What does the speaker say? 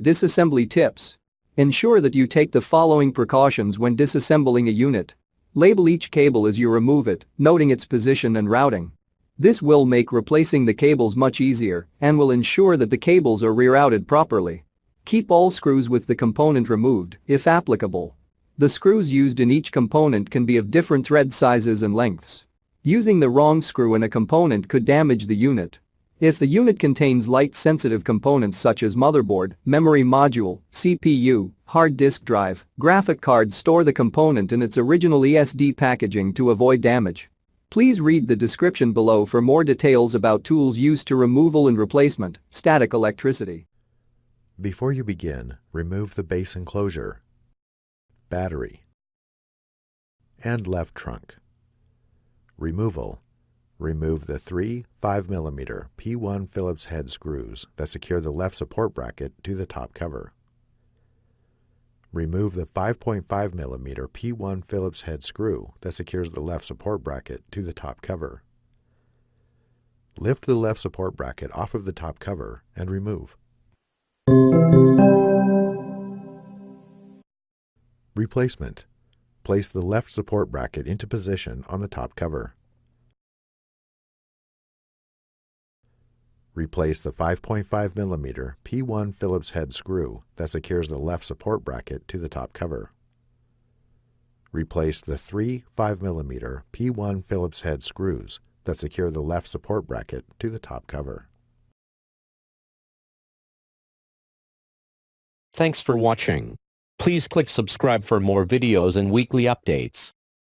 Disassembly tips. Ensure that you take the following precautions when disassembling a unit. Label each cable as you remove it, noting its position and routing. This will make replacing the cables much easier and will ensure that the cables are rerouted properly. Keep all screws with the component removed, if applicable. The screws used in each component can be of different thread sizes and lengths. Using the wrong screw in a component could damage the unit. If the unit contains light-sensitive components such as motherboard, memory module, CPU, hard disk drive, graphic card, store the component in its original ESD packaging to avoid damage. Please read the description below for more details about tools used to removal and replacement, static electricity. Before you begin, remove the base enclosure, battery, and left trunk. Removal. Remove the three 5mm P1 Phillips head screws that secure the left support bracket to the top cover. Remove the 5.5mm P1 Phillips head screw that secures the left support bracket to the top cover. Lift the left support bracket off of the top cover and remove. Replacement. Place the left support bracket into position on the top cover. Replace the 5.5mm P1 Phillips head screw that secures the left support bracket to the top cover. Replace the three 5mm P1 Phillips head screws that secure the left support bracket to the top cover. Thanks for watching. Please click subscribe for more videos and weekly updates.